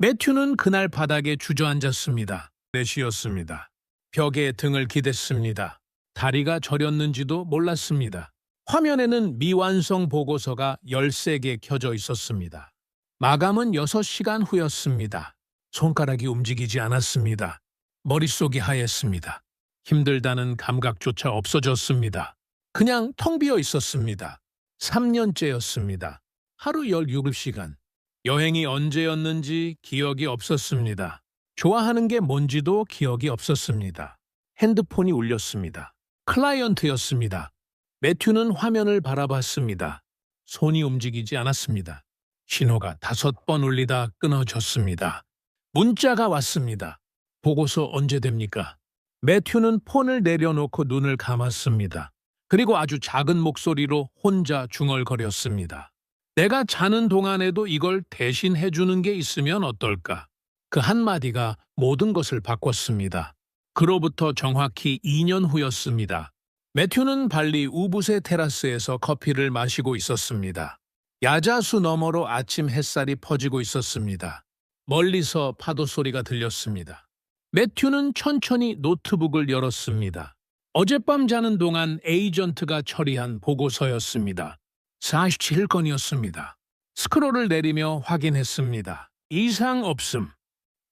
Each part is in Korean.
매튜는 그날 바닥에 주저앉았습니다. 넷이었습니다. 벽에 등을 기댔습니다. 다리가 저렸는지도 몰랐습니다. 화면에는 미완성 보고서가 13개 켜져 있었습니다. 마감은 6시간 후였습니다. 손가락이 움직이지 않았습니다. 머릿속이 하였습니다. 힘들다는 감각조차 없어졌습니다. 그냥 텅 비어 있었습니다. 3년째였습니다. 하루 17시간. 여행이 언제였는지 기억이 없었습니다. 좋아하는 게 뭔지도 기억이 없었습니다. 핸드폰이 울렸습니다. 클라이언트였습니다. 매튜는 화면을 바라봤습니다. 손이 움직이지 않았습니다. 신호가 5번 울리다 끊어졌습니다. 문자가 왔습니다. 보고서 언제 됩니까? 매튜는 폰을 내려놓고 눈을 감았습니다. 그리고 아주 작은 목소리로 혼자 중얼거렸습니다. 내가 자는 동안에도 이걸 대신 해주는 게 있으면 어떨까? 그 한마디가 모든 것을 바꿨습니다. 그로부터 정확히 2년 후였습니다. 매튜는 발리 우붓의 테라스에서 커피를 마시고 있었습니다. 야자수 너머로 아침 햇살이 퍼지고 있었습니다. 멀리서 파도 소리가 들렸습니다. 매튜는 천천히 노트북을 열었습니다. 어젯밤 자는 동안 에이전트가 처리한 보고서였습니다. 47건이었습니다. 스크롤을 내리며 확인했습니다. 이상 없음,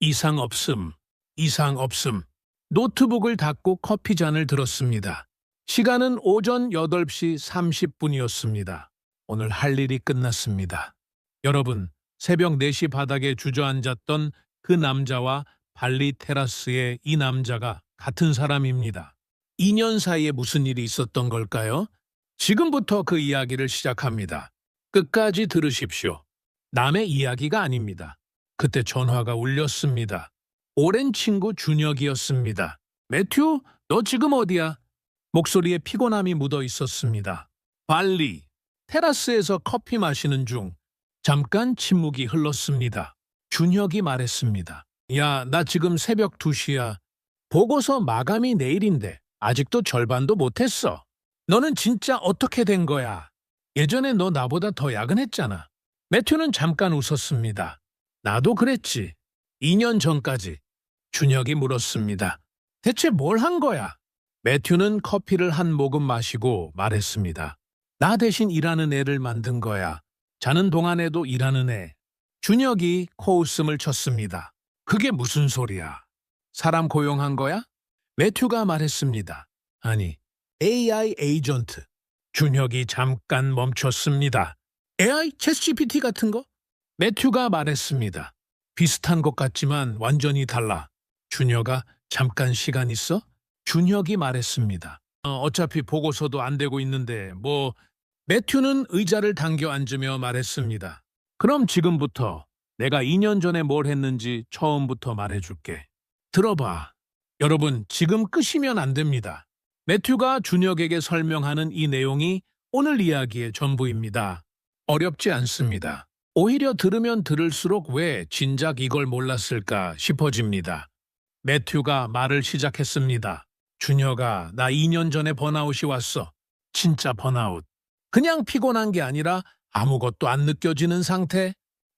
이상 없음, 이상 없음. 노트북을 닫고 커피잔을 들었습니다. 시간은 오전 8시 30분이었습니다. 오늘 할 일이 끝났습니다. 여러분, 새벽 4시 바닥에 주저앉았던 그 남자와 발리 테라스의 이 남자가 같은 사람입니다. 2년 사이에 무슨 일이 있었던 걸까요? 지금부터 그 이야기를 시작합니다. 끝까지 들으십시오. 남의 이야기가 아닙니다. 그때 전화가 울렸습니다. 오랜 친구 준혁이었습니다. 매튜, 너 지금 어디야? 목소리에 피곤함이 묻어 있었습니다. 발리, 테라스에서 커피 마시는 중 잠깐 침묵이 흘렀습니다. 준혁이 말했습니다. 야, 나 지금 새벽 2시야. 보고서 마감이 내일인데 아직도 절반도 못했어. 너는 진짜 어떻게 된 거야? 예전에 너 나보다 더 야근했잖아. 매튜는 잠깐 웃었습니다. 나도 그랬지. 2년 전까지. 준혁이 물었습니다. 대체 뭘 한 거야? 매튜는 커피를 한 모금 마시고 말했습니다. 나 대신 일하는 애를 만든 거야. 자는 동안에도 일하는 애. 준혁이 코웃음을 쳤습니다. 그게 무슨 소리야? 사람 고용한 거야? 매튜가 말했습니다. 아니, AI 에이전트. 준혁이 잠깐 멈췄습니다. AI 챗GPT 같은 거? 매튜가 말했습니다. 비슷한 것 같지만 완전히 달라. 준혁아, 잠깐 시간 있어? 준혁이 말했습니다. 어차피 보고서도 안 되고 있는데 매튜는 의자를 당겨 앉으며 말했습니다. 그럼 지금부터 내가 2년 전에 뭘 했는지 처음부터 말해줄게. 들어봐. 여러분, 지금 끄시면 안 됩니다. 매튜가 준혁에게 설명하는 이 내용이 오늘 이야기의 전부입니다. 어렵지 않습니다. 오히려 들으면 들을수록 왜 진작 이걸 몰랐을까 싶어집니다. 매튜가 말을 시작했습니다. 준혁아, 나 2년 전에 번아웃이 왔어. 진짜 번아웃. 그냥 피곤한 게 아니라 아무것도 안 느껴지는 상태.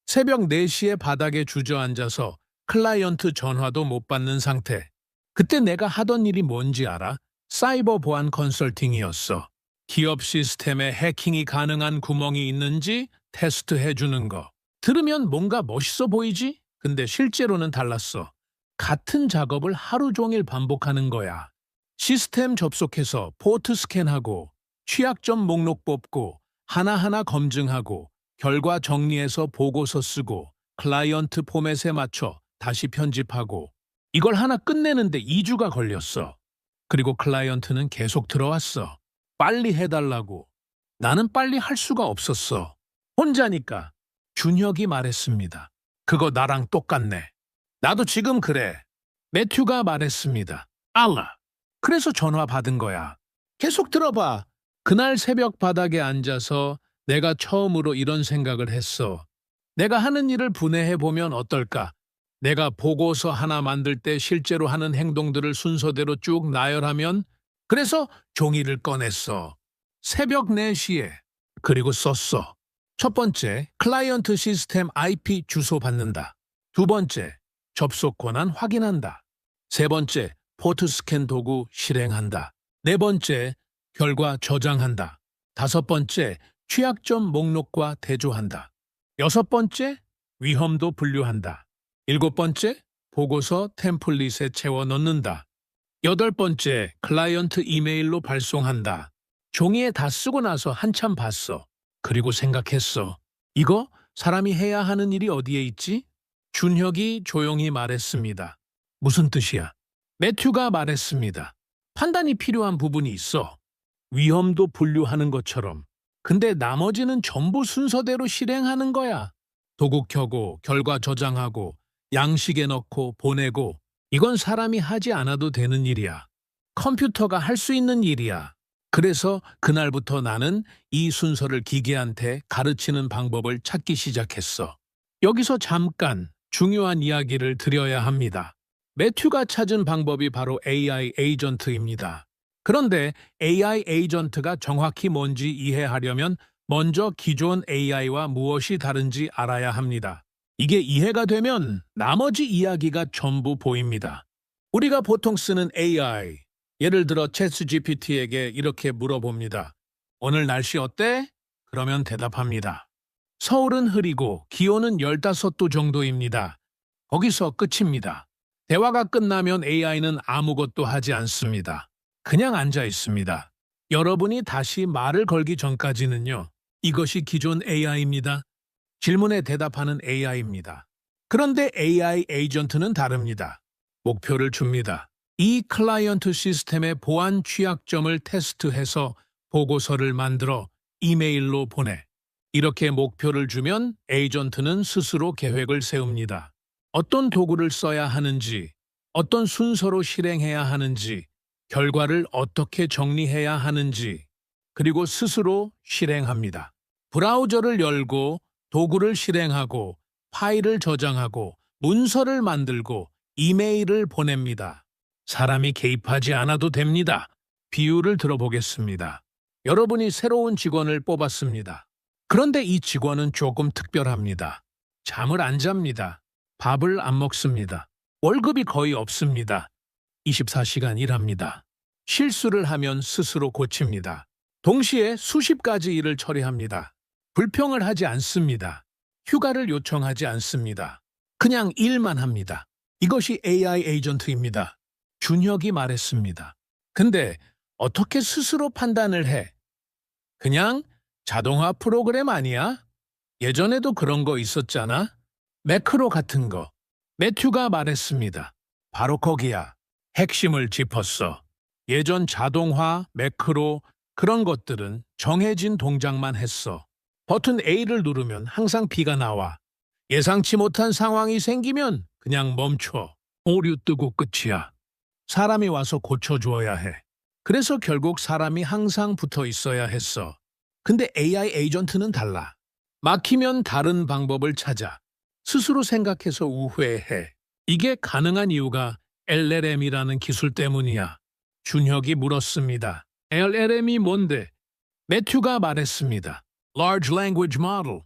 새벽 4시에 바닥에 주저앉아서 클라이언트 전화도 못 받는 상태. 그때 내가 하던 일이 뭔지 알아? 사이버 보안 컨설팅이었어. 기업 시스템에 해킹이 가능한 구멍이 있는지 테스트해주는 거. 들으면 뭔가 멋있어 보이지? 근데 실제로는 달랐어. 같은 작업을 하루 종일 반복하는 거야. 시스템 접속해서 포트 스캔하고 취약점 목록 뽑고 하나하나 검증하고 결과 정리해서 보고서 쓰고 클라이언트 포맷에 맞춰 다시 편집하고 이걸 하나 끝내는데 2주가 걸렸어. 그리고 클라이언트는 계속 들어왔어. 빨리 해달라고. 나는 빨리 할 수가 없었어. 혼자니까. 준혁이 말했습니다. 그거 나랑 똑같네. 나도 지금 그래. 매튜가 말했습니다. 알라. 그래서 전화 받은 거야. 계속 들어봐. 그날 새벽 바닥에 앉아서 내가 처음으로 이런 생각을 했어. 내가 하는 일을 분해해보면 어떨까? 내가 보고서 하나 만들 때 실제로 하는 행동들을 순서대로 쭉 나열하면 그래서 종이를 꺼냈어. 새벽 4시에. 그리고 썼어. 첫 번째, 클라이언트 시스템 IP 주소 받는다. 두 번째, 접속 권한 확인한다. 세 번째, 포트 스캔 도구 실행한다. 네 번째, 결과 저장한다. 다섯 번째, 취약점 목록과 대조한다. 여섯 번째, 위험도 분류한다. 일곱 번째, 보고서 템플릿에 채워 넣는다. 여덟 번째, 클라이언트 이메일로 발송한다. 종이에 다 쓰고 나서 한참 봤어. 그리고 생각했어. 이거 사람이 해야 하는 일이 어디에 있지? 준혁이 조용히 말했습니다. 무슨 뜻이야? 매튜가 말했습니다. 판단이 필요한 부분이 있어. 위험도 분류하는 것처럼. 근데 나머지는 전부 순서대로 실행하는 거야. 도구 켜고, 결과 저장하고, 양식에 넣고, 보내고. 이건 사람이 하지 않아도 되는 일이야. 컴퓨터가 할 수 있는 일이야. 그래서 그날부터 나는 이 순서를 기계한테 가르치는 방법을 찾기 시작했어. 여기서 잠깐 중요한 이야기를 드려야 합니다. 매튜가 찾은 방법이 바로 AI 에이전트입니다. 그런데 AI 에이전트가 정확히 뭔지 이해하려면 먼저 기존 AI와 무엇이 다른지 알아야 합니다. 이게 이해가 되면 나머지 이야기가 전부 보입니다. 우리가 보통 쓰는 AI, 예를 들어 챗GPT에게 이렇게 물어봅니다. 오늘 날씨 어때? 그러면 대답합니다. 서울은 흐리고 기온은 15도 정도입니다. 거기서 끝입니다. 대화가 끝나면 AI는 아무것도 하지 않습니다. 그냥 앉아 있습니다. 여러분이 다시 말을 걸기 전까지는요. 이것이 기존 AI입니다. 질문에 대답하는 AI입니다. 그런데 AI 에이전트는 다릅니다. 목표를 줍니다. 이 클라이언트 시스템의 보안 취약점을 테스트해서 보고서를 만들어 이메일로 보내. 이렇게 목표를 주면 에이전트는 스스로 계획을 세웁니다. 어떤 도구를 써야 하는지, 어떤 순서로 실행해야 하는지, 결과를 어떻게 정리해야 하는지, 그리고 스스로 실행합니다. 브라우저를 열고 도구를 실행하고 파일을 저장하고 문서를 만들고 이메일을 보냅니다. 사람이 개입하지 않아도 됩니다. 비유를 들어보겠습니다. 여러분이 새로운 직원을 뽑았습니다. 그런데 이 직원은 조금 특별합니다. 잠을 안 잡니다. 밥을 안 먹습니다. 월급이 거의 없습니다. 24시간 일합니다. 실수를 하면 스스로 고칩니다. 동시에 수십 가지 일을 처리합니다. 불평을 하지 않습니다. 휴가를 요청하지 않습니다. 그냥 일만 합니다. 이것이 AI 에이전트입니다. 준혁이 말했습니다. 근데 어떻게 스스로 판단을 해? 그냥 자동화 프로그램 아니야? 예전에도 그런 거 있었잖아? 매크로 같은 거. 매튜가 말했습니다. 바로 거기야. 핵심을 짚었어. 예전 자동화, 매크로, 그런 것들은 정해진 동작만 했어. 버튼 A를 누르면 항상 B가 나와. 예상치 못한 상황이 생기면 그냥 멈춰. 오류 뜨고 끝이야. 사람이 와서 고쳐주어야 해. 그래서 결국 사람이 항상 붙어 있어야 했어. 근데 AI 에이전트는 달라. 막히면 다른 방법을 찾아. 스스로 생각해서 우회해. 이게 가능한 이유가 LLM이라는 기술 때문이야. 준혁이 물었습니다. LLM이 뭔데? 매튜가 말했습니다. Large Language Model.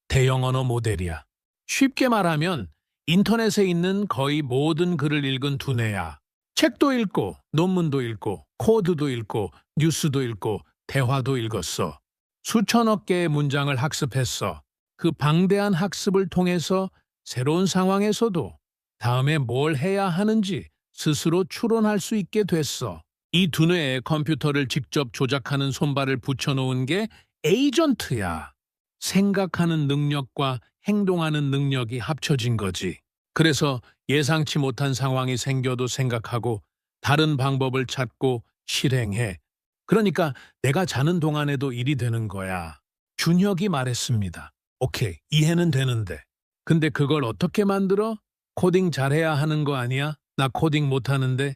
대형 언어 모델이야. 쉽게 말하면 인터넷에 있는 거의 모든 글을 읽은 두뇌야. 책도 읽고, 논문도 읽고, 코드도 읽고, 뉴스도 읽고, 대화도 읽었어. 수천억 개의 문장을 학습했어. 그 방대한 학습을 통해서 새로운 상황에서도 다음에 뭘 해야 하는지 스스로 추론할 수 있게 됐어. 이 두뇌에 컴퓨터를 직접 조작하는 손발을 붙여놓은 게 에이전트야. 생각하는 능력과 행동하는 능력이 합쳐진 거지. 그래서 예상치 못한 상황이 생겨도 생각하고 다른 방법을 찾고 실행해. 그러니까 내가 자는 동안에도 일이 되는 거야. 준혁이 말했습니다. 오케이, 이해는 되는데. 근데 그걸 어떻게 만들어? 코딩 잘해야 하는 거 아니야? 나 코딩 못하는데.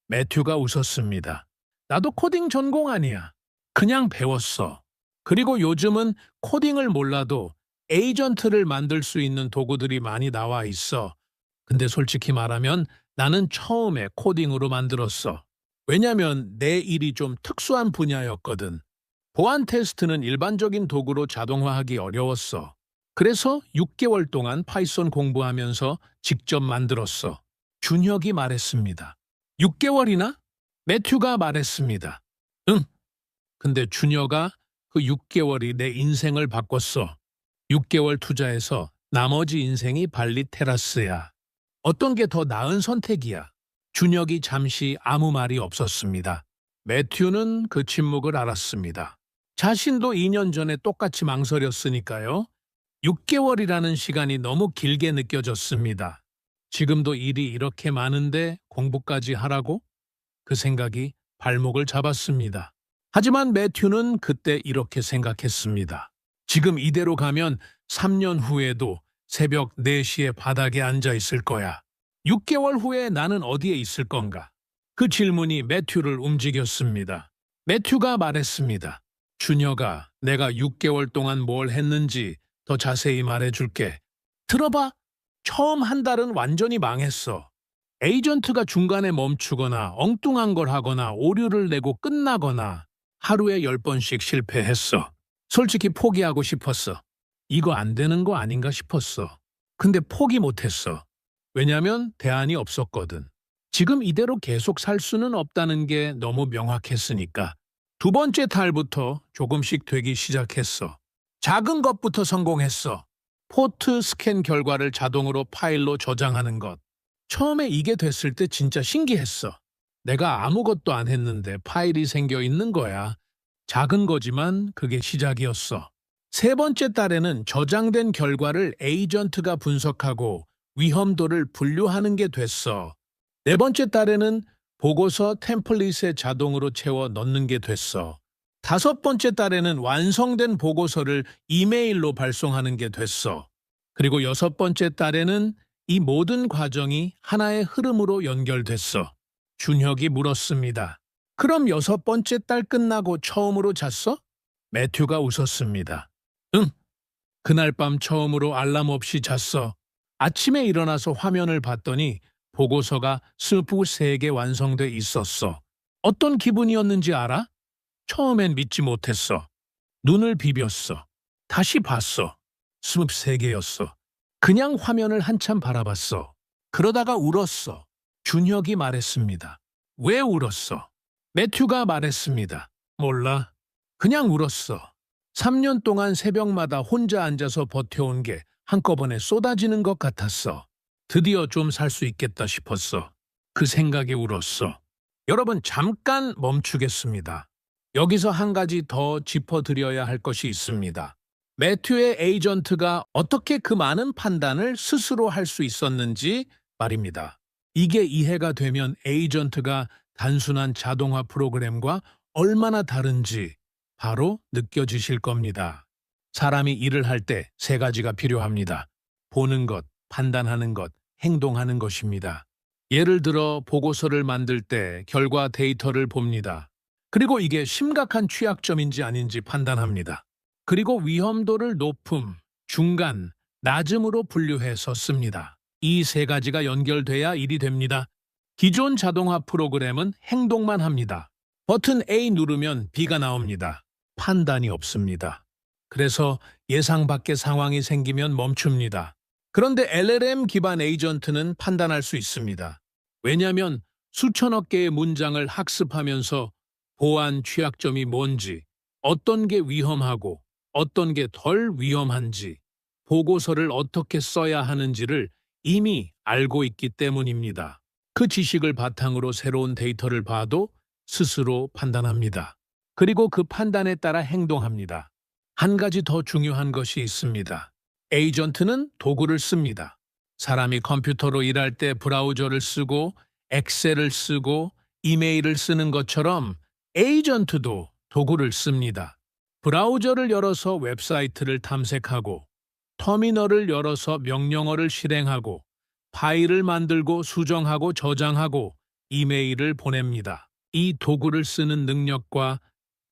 매튜가 웃었습니다. 나도 코딩 전공 아니야. 그냥 배웠어. 그리고 요즘은 코딩을 몰라도 에이전트를 만들 수 있는 도구들이 많이 나와 있어. 근데 솔직히 말하면 나는 처음에 코딩으로 만들었어. 왜냐면 내 일이 좀 특수한 분야였거든. 보안 테스트는 일반적인 도구로 자동화하기 어려웠어. 그래서 6개월 동안 파이썬 공부하면서 직접 만들었어. 준혁이 말했습니다. 6개월이나? 매튜가 말했습니다. 응. 근데 준혁아, 그 6개월이 내 인생을 바꿨어. 6개월 투자해서 나머지 인생이 발리 테라스야. 어떤 게 더 나은 선택이야? 준혁이 잠시 아무 말이 없었습니다. 매튜는 그 침묵을 알았습니다. 자신도 2년 전에 똑같이 망설였으니까요. 6개월이라는 시간이 너무 길게 느껴졌습니다. 지금도 일이 이렇게 많은데 공부까지 하라고? 그 생각이 발목을 잡았습니다. 하지만 매튜는 그때 이렇게 생각했습니다. 지금 이대로 가면 3년 후에도 새벽 4시에 바닥에 앉아 있을 거야. 6개월 후에 나는 어디에 있을 건가? 그 질문이 매튜를 움직였습니다. 매튜가 말했습니다. 준혁아, 내가 6개월 동안 뭘 했는지 더 자세히 말해줄게. 들어봐. 처음 한 달은 완전히 망했어. 에이전트가 중간에 멈추거나 엉뚱한 걸 하거나 오류를 내고 끝나거나 하루에 10번씩 실패했어. 솔직히 포기하고 싶었어. 이거 안 되는 거 아닌가 싶었어. 근데 포기 못했어. 왜냐면 대안이 없었거든. 지금 이대로 계속 살 수는 없다는 게 너무 명확했으니까. 두 번째 달부터 조금씩 되기 시작했어. 작은 것부터 성공했어. 포트 스캔 결과를 자동으로 파일로 저장하는 것. 처음에 이게 됐을 때 진짜 신기했어. 내가 아무것도 안 했는데 파일이 생겨 있는 거야. 작은 거지만 그게 시작이었어. 세 번째 달에는 저장된 결과를 에이전트가 분석하고 위험도를 분류하는 게 됐어. 네 번째 달에는 보고서 템플릿에 자동으로 채워 넣는 게 됐어. 다섯 번째 달에는 완성된 보고서를 이메일로 발송하는 게 됐어. 그리고 여섯 번째 달에는 이 모든 과정이 하나의 흐름으로 연결됐어. 준혁이 물었습니다. 그럼 여섯 번째 달 끝나고 처음으로 잤어? 매튜가 웃었습니다. 응. 그날 밤 처음으로 알람 없이 잤어. 아침에 일어나서 화면을 봤더니 보고서가 23개 완성돼 있었어. 어떤 기분이었는지 알아? 처음엔 믿지 못했어. 눈을 비볐어. 다시 봤어. 23개였어. 그냥 화면을 한참 바라봤어. 그러다가 울었어. 준혁이 말했습니다. 왜 울었어? 매튜가 말했습니다. 몰라. 그냥 울었어. 3년 동안 새벽마다 혼자 앉아서 버텨온 게 한꺼번에 쏟아지는 것 같았어. 드디어 좀 살 수 있겠다 싶었어. 그 생각에 울었어. 여러분, 잠깐 멈추겠습니다. 여기서 한 가지 더 짚어드려야 할 것이 있습니다. 매튜의 에이전트가 어떻게 그 많은 판단을 스스로 할 수 있었는지 말입니다. 이게 이해가 되면 에이전트가 단순한 자동화 프로그램과 얼마나 다른지 바로 느껴지실 겁니다. 사람이 일을 할 때 세 가지가 필요합니다. 보는 것, 판단하는 것, 행동하는 것입니다. 예를 들어 보고서를 만들 때 결과 데이터를 봅니다. 그리고 이게 심각한 취약점인지 아닌지 판단합니다. 그리고 위험도를 높음, 중간, 낮음으로 분류해서 씁니다. 이 세 가지가 연결돼야 일이 됩니다. 기존 자동화 프로그램은 행동만 합니다. 버튼 A 누르면 B가 나옵니다. 판단이 없습니다. 그래서 예상 밖의 상황이 생기면 멈춥니다. 그런데 LLM 기반 에이전트는 판단할 수 있습니다. 왜냐하면 수천억 개의 문장을 학습하면서 보안 취약점이 뭔지, 어떤 게 위험하고 어떤 게 덜 위험한지, 보고서를 어떻게 써야 하는지를 이미 알고 있기 때문입니다. 그 지식을 바탕으로 새로운 데이터를 봐도 스스로 판단합니다. 그리고 그 판단에 따라 행동합니다. 한 가지 더 중요한 것이 있습니다. 에이전트는 도구를 씁니다. 사람이 컴퓨터로 일할 때 브라우저를 쓰고 엑셀을 쓰고 이메일을 쓰는 것처럼 에이전트도 도구를 씁니다. 브라우저를 열어서 웹사이트를 탐색하고 터미널을 열어서 명령어를 실행하고 파일을 만들고 수정하고 저장하고 이메일을 보냅니다. 이 도구를 쓰는 능력과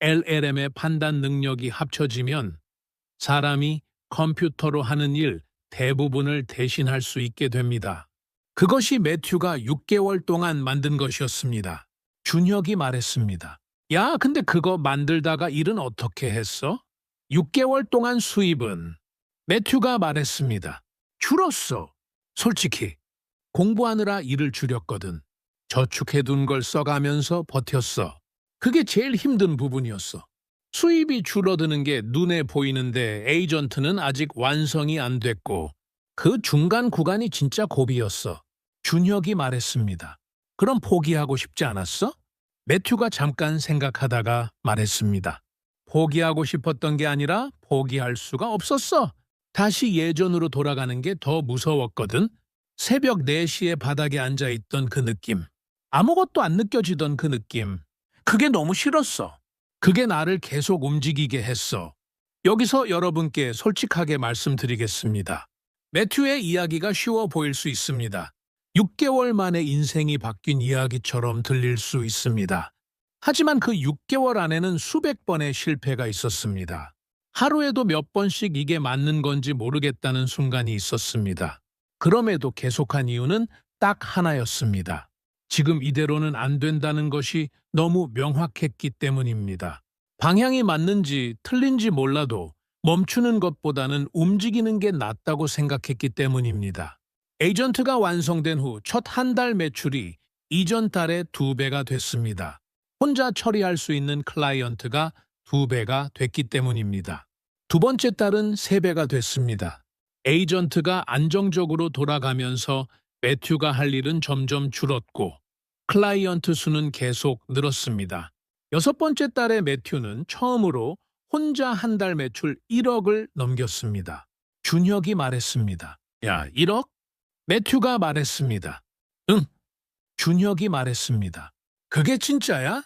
LLM의 판단 능력이 합쳐지면 사람이 컴퓨터로 하는 일 대부분을 대신할 수 있게 됩니다. 그것이 매튜가 6개월 동안 만든 것이었습니다. 준혁이 말했습니다. 야, 근데 그거 만들다가 일은 어떻게 했어? 6개월 동안 수입은? 매튜가 말했습니다. 줄었어. 솔직히 공부하느라 일을 줄였거든. 저축해둔 걸 써가면서 버텼어. 그게 제일 힘든 부분이었어. 수입이 줄어드는 게 눈에 보이는데 에이전트는 아직 완성이 안 됐고 그 중간 구간이 진짜 고비였어. 준혁이 말했습니다. 그럼 포기하고 싶지 않았어? 매튜가 잠깐 생각하다가 말했습니다. 포기하고 싶었던 게 아니라 포기할 수가 없었어. 다시 예전으로 돌아가는 게 더 무서웠거든. 새벽 4시에 바닥에 앉아있던 그 느낌. 아무것도 안 느껴지던 그 느낌. 그게 너무 싫었어. 그게 나를 계속 움직이게 했어. 여기서 여러분께 솔직하게 말씀드리겠습니다. 매튜의 이야기가 쉬워 보일 수 있습니다. 6개월 만에 인생이 바뀐 이야기처럼 들릴 수 있습니다. 하지만 그 6개월 안에는 수백 번의 실패가 있었습니다. 하루에도 몇 번씩 이게 맞는 건지 모르겠다는 순간이 있었습니다. 그럼에도 계속한 이유는 딱 하나였습니다. 지금 이대로는 안 된다는 것이 너무 명확했기 때문입니다. 방향이 맞는지 틀린지 몰라도 멈추는 것보다는 움직이는 게 낫다고 생각했기 때문입니다. 에이전트가 완성된 후 첫 한 달 매출이 이전 달의 2배가 됐습니다. 혼자 처리할 수 있는 클라이언트가 2배가 됐기 때문입니다. 두 번째 달은 3배가 됐습니다. 에이전트가 안정적으로 돌아가면서 매튜가 할 일은 점점 줄었고 클라이언트 수는 계속 늘었습니다. 6번째 달에 매튜는 처음으로 혼자 한 달 매출 1억을 넘겼습니다. 준혁이 말했습니다. 야, 1억? 매튜가 말했습니다. 응. 준혁이 말했습니다. 그게 진짜야?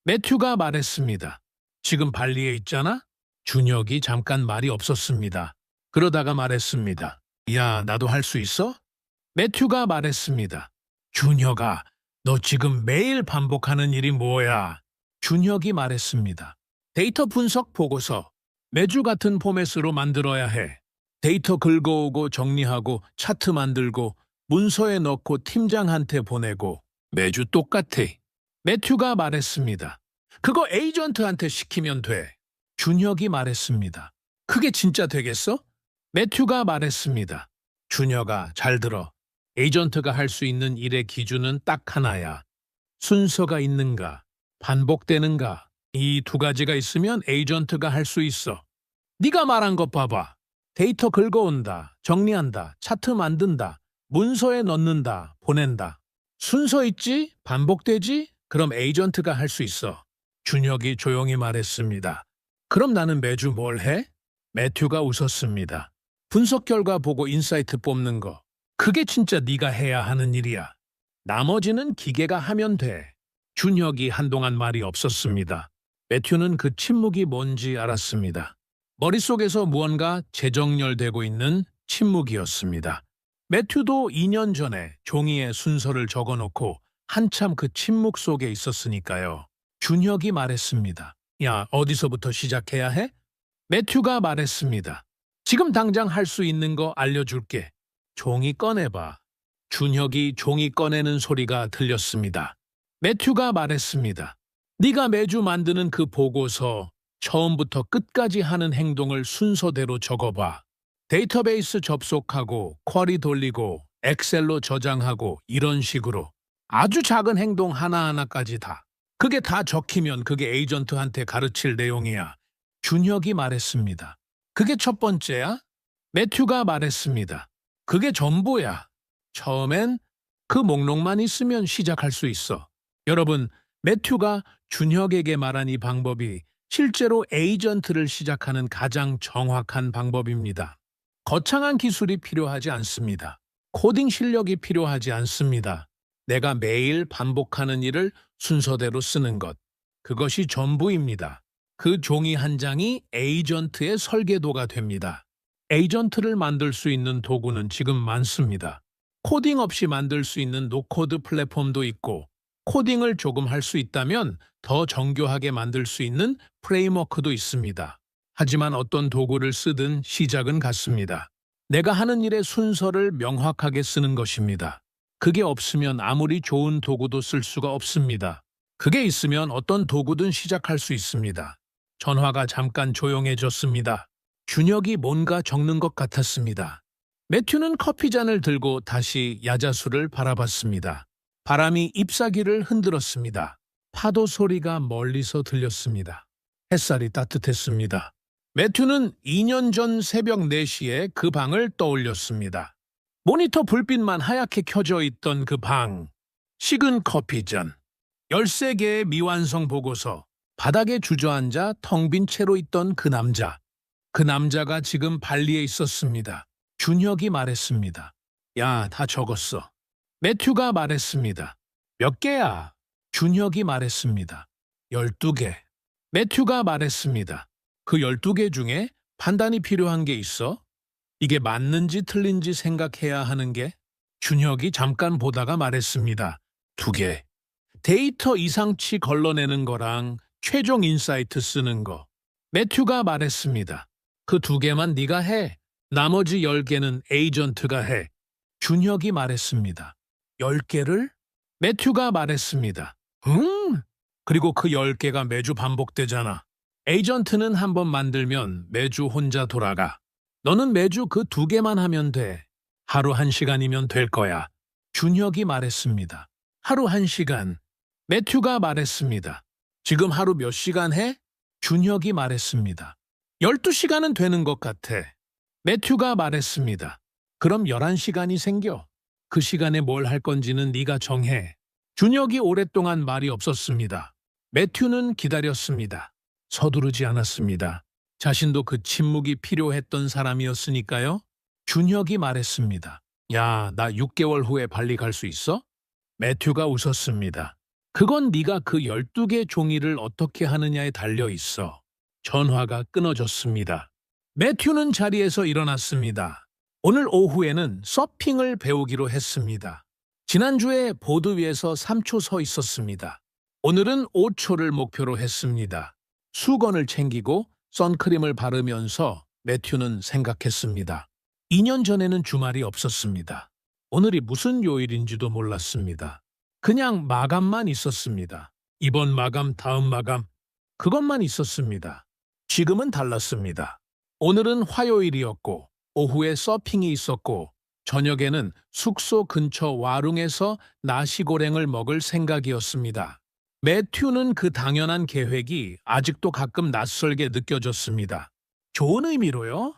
매튜가 말했습니다. 지금 발리에 있잖아? 준혁이 잠깐 말이 없었습니다. 그러다가 말했습니다. 야, 나도 할 수 있어? 매튜가 말했습니다. 준혁아, 너 지금 매일 반복하는 일이 뭐야? 준혁이 말했습니다. 데이터 분석 보고서. 매주 같은 포맷으로 만들어야 해. 데이터 긁어오고 정리하고 차트 만들고 문서에 넣고 팀장한테 보내고 매주 똑같아. 매튜가 말했습니다. 그거 에이전트한테 시키면 돼. 준혁이 말했습니다. 그게 진짜 되겠어? 매튜가 말했습니다. 준혁아, 잘 들어. 에이전트가 할 수 있는 일의 기준은 딱 하나야. 순서가 있는가, 반복되는가. 이 두 가지가 있으면 에이전트가 할 수 있어. 네가 말한 것 봐봐. 데이터 긁어온다, 정리한다, 차트 만든다, 문서에 넣는다, 보낸다. 순서 있지? 반복되지? 그럼 에이전트가 할 수 있어. 준혁이 조용히 말했습니다. 그럼 나는 매주 뭘 해? 매튜가 웃었습니다. 분석 결과 보고 인사이트 뽑는 거. 그게 진짜 네가 해야 하는 일이야. 나머지는 기계가 하면 돼. 준혁이 한동안 말이 없었습니다. 매튜는 그 침묵이 뭔지 알았습니다. 머릿속에서 무언가 재정렬되고 있는 침묵이었습니다. 매튜도 2년 전에 종이에 순서를 적어놓고 한참 그 침묵 속에 있었으니까요. 준혁이 말했습니다. 야, 어디서부터 시작해야 해? 매튜가 말했습니다. 지금 당장 할 수 있는 거 알려줄게. 종이 꺼내봐. 준혁이 종이 꺼내는 소리가 들렸습니다. 매튜가 말했습니다. 네가 매주 만드는 그 보고서 처음부터 끝까지 하는 행동을 순서대로 적어봐. 데이터베이스 접속하고 쿼리 돌리고 엑셀로 저장하고 이런 식으로 아주 작은 행동 하나하나까지 다. 그게 다 적히면 그게 에이전트한테 가르칠 내용이야. 준혁이 말했습니다. 그게 첫 번째야? 매튜가 말했습니다. 그게 전부야. 처음엔 그 목록만 있으면 시작할 수 있어. 여러분, 매튜가 준혁에게 말한 이 방법이 실제로 에이전트를 시작하는 가장 정확한 방법입니다. 거창한 기술이 필요하지 않습니다. 코딩 실력이 필요하지 않습니다. 내가 매일 반복하는 일을 순서대로 쓰는 것. 그것이 전부입니다. 그 종이 한 장이 에이전트의 설계도가 됩니다. 에이전트를 만들 수 있는 도구는 지금 많습니다. 코딩 없이 만들 수 있는 노코드 플랫폼도 있고, 코딩을 조금 할 수 있다면 더 정교하게 만들 수 있는 프레임워크도 있습니다. 하지만 어떤 도구를 쓰든 시작은 같습니다. 내가 하는 일의 순서를 명확하게 쓰는 것입니다. 그게 없으면 아무리 좋은 도구도 쓸 수가 없습니다. 그게 있으면 어떤 도구든 시작할 수 있습니다. 전화가 잠깐 조용해졌습니다. 준혁이 뭔가 적는 것 같았습니다. 매튜는 커피잔을 들고 다시 야자수를 바라봤습니다. 바람이 잎사귀를 흔들었습니다. 파도 소리가 멀리서 들렸습니다. 햇살이 따뜻했습니다. 매튜는 2년 전 새벽 4시에 그 방을 떠올렸습니다. 모니터 불빛만 하얗게 켜져 있던 그 방, 식은 커피잔, 13개의 미완성 보고서, 바닥에 주저앉아 텅 빈 채로 있던 그 남자. 그 남자가 지금 발리에 있었습니다. 준혁이 말했습니다. 야, 다 적었어. 매튜가 말했습니다. 몇 개야? 준혁이 말했습니다. 12개. 매튜가 말했습니다. 그 12개 중에 판단이 필요한 게 있어? 이게 맞는지 틀린지 생각해야 하는 게? 준혁이 잠깐 보다가 말했습니다. 2개. 데이터 이상치 걸러내는 거랑 최종 인사이트 쓰는 거. 매튜가 말했습니다. 그 2개만 네가 해. 나머지 10개는 에이전트가 해. 준혁이 말했습니다. 10개를? 매튜가 말했습니다. 응? 그리고 그 10개가 매주 반복되잖아. 에이전트는 한 번 만들면 매주 혼자 돌아가. 너는 매주 그 2개만 하면 돼. 하루 1시간이면 될 거야. 준혁이 말했습니다. 하루 1시간. 매튜가 말했습니다. 지금 하루 몇 시간 해? 준혁이 말했습니다. 12시간은 되는 것 같아. 매튜가 말했습니다. 그럼 11시간이 생겨. 그 시간에 뭘 할 건지는 네가 정해. 준혁이 오랫동안 말이 없었습니다. 매튜는 기다렸습니다. 서두르지 않았습니다. 자신도 그 침묵이 필요했던 사람이었으니까요. 준혁이 말했습니다. 야, 나 6개월 후에 발리 갈 수 있어? 매튜가 웃었습니다. 그건 네가 그 12개 종이를 어떻게 하느냐에 달려 있어. 전화가 끊어졌습니다. 매튜는 자리에서 일어났습니다. 오늘 오후에는 서핑을 배우기로 했습니다. 지난주에 보드 위에서 3초 서 있었습니다. 오늘은 5초를 목표로 했습니다. 수건을 챙기고 선크림을 바르면서 매튜는 생각했습니다. 2년 전에는 주말이 없었습니다. 오늘이 무슨 요일인지도 몰랐습니다. 그냥 마감만 있었습니다. 이번 마감, 다음 마감, 그것만 있었습니다. 지금은 달랐습니다. 오늘은 화요일이었고 오후에 서핑이 있었고 저녁에는 숙소 근처 와룽에서 나시고랭을 먹을 생각이었습니다. 매튜는 그 당연한 계획이 아직도 가끔 낯설게 느껴졌습니다. 좋은 의미로요?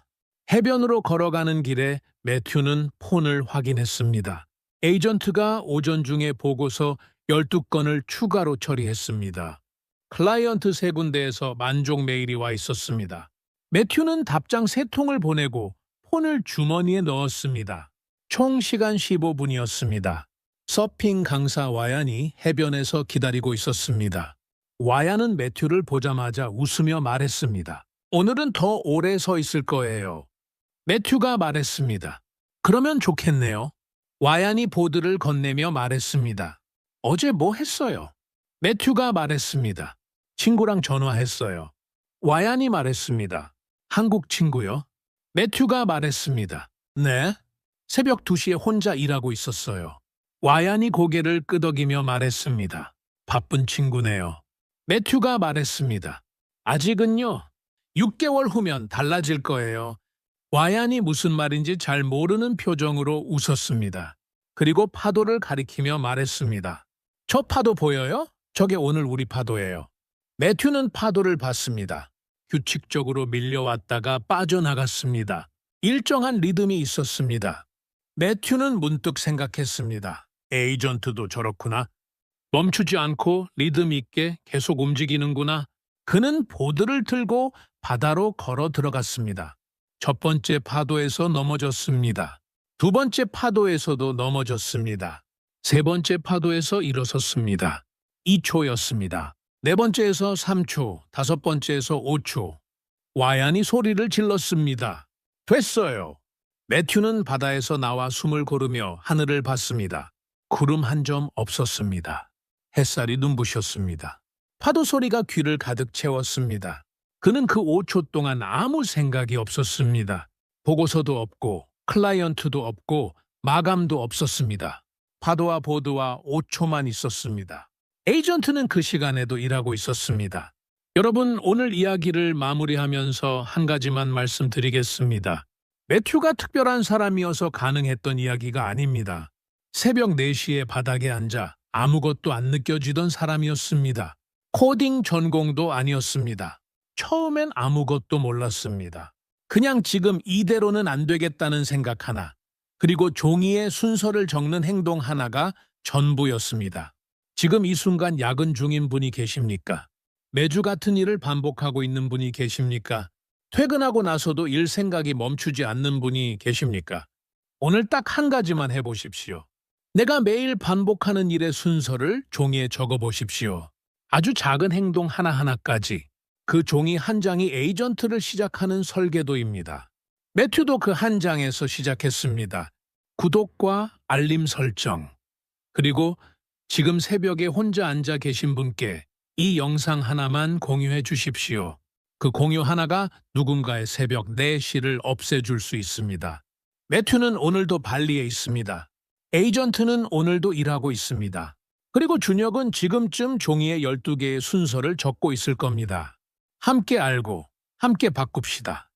해변으로 걸어가는 길에 매튜는 폰을 확인했습니다. 에이전트가 오전 중에 보고서 12건을 추가로 처리했습니다. 클라이언트 3군데에서 만족 메일이 와 있었습니다. 매튜는 답장 3통을 보내고 폰을 주머니에 넣었습니다. 총 시간 15분이었습니다. 서핑 강사 와얀이 해변에서 기다리고 있었습니다. 와얀은 매튜를 보자마자 웃으며 말했습니다. 오늘은 더 오래 서 있을 거예요. 매튜가 말했습니다. 그러면 좋겠네요. 와얀이 보드를 건네며 말했습니다. 어제 뭐 했어요? 매튜가 말했습니다. 친구랑 전화했어요. 와얀이 말했습니다. 한국 친구요? 매튜가 말했습니다. 네. 새벽 2시에 혼자 일하고 있었어요. 와얀이 고개를 끄덕이며 말했습니다. 바쁜 친구네요. 매튜가 말했습니다. 아직은요. 6개월 후면 달라질 거예요. 와얀이 무슨 말인지 잘 모르는 표정으로 웃었습니다. 그리고 파도를 가리키며 말했습니다. 저 파도 보여요? 저게 오늘 우리 파도예요. 매튜는 파도를 봤습니다. 규칙적으로 밀려왔다가 빠져나갔습니다. 일정한 리듬이 있었습니다. 매튜는 문득 생각했습니다. 에이전트도 저렇구나. 멈추지 않고 리듬 있게 계속 움직이는구나. 그는 보드를 들고 바다로 걸어 들어갔습니다. 첫 번째 파도에서 넘어졌습니다. 두 번째 파도에서도 넘어졌습니다. 세 번째 파도에서 일어섰습니다. 2초였습니다. 네 번째에서 3초, 다섯 번째에서 5초. 와얀이 소리를 질렀습니다. 됐어요. 매튜는 바다에서 나와 숨을 고르며 하늘을 봤습니다. 구름 한 점 없었습니다. 햇살이 눈부셨습니다. 파도 소리가 귀를 가득 채웠습니다. 그는 그 5초 동안 아무 생각이 없었습니다. 보고서도 없고 클라이언트도 없고 마감도 없었습니다. 파도와 보드와 5초만 있었습니다. 에이전트는 그 시간에도 일하고 있었습니다. 여러분, 오늘 이야기를 마무리하면서 한 가지만 말씀드리겠습니다. 매튜가 특별한 사람이어서 가능했던 이야기가 아닙니다. 새벽 4시에 바닥에 앉아 아무것도 안 느껴지던 사람이었습니다. 코딩 전공도 아니었습니다. 처음엔 아무것도 몰랐습니다. 그냥 지금 이대로는 안 되겠다는 생각 하나, 그리고 종이에 순서를 적는 행동 하나가 전부였습니다. 지금 이 순간 야근 중인 분이 계십니까? 매주 같은 일을 반복하고 있는 분이 계십니까? 퇴근하고 나서도 일 생각이 멈추지 않는 분이 계십니까? 오늘 딱 한 가지만 해보십시오. 내가 매일 반복하는 일의 순서를 종이에 적어보십시오. 아주 작은 행동 하나하나까지. 그 종이 한 장이 에이전트를 시작하는 설계도입니다. 매튜도 그 한 장에서 시작했습니다. 구독과 알림 설정. 그리고 지금 새벽에 혼자 앉아 계신 분께 이 영상 하나만 공유해 주십시오. 그 공유 하나가 누군가의 새벽 4시를 없애줄 수 있습니다. 매튜는 오늘도 발리에 있습니다. 에이전트는 오늘도 일하고 있습니다. 그리고 준혁은 지금쯤 종이에 12개의 순서를 적고 있을 겁니다. 함께 알고 함께 바꿉시다.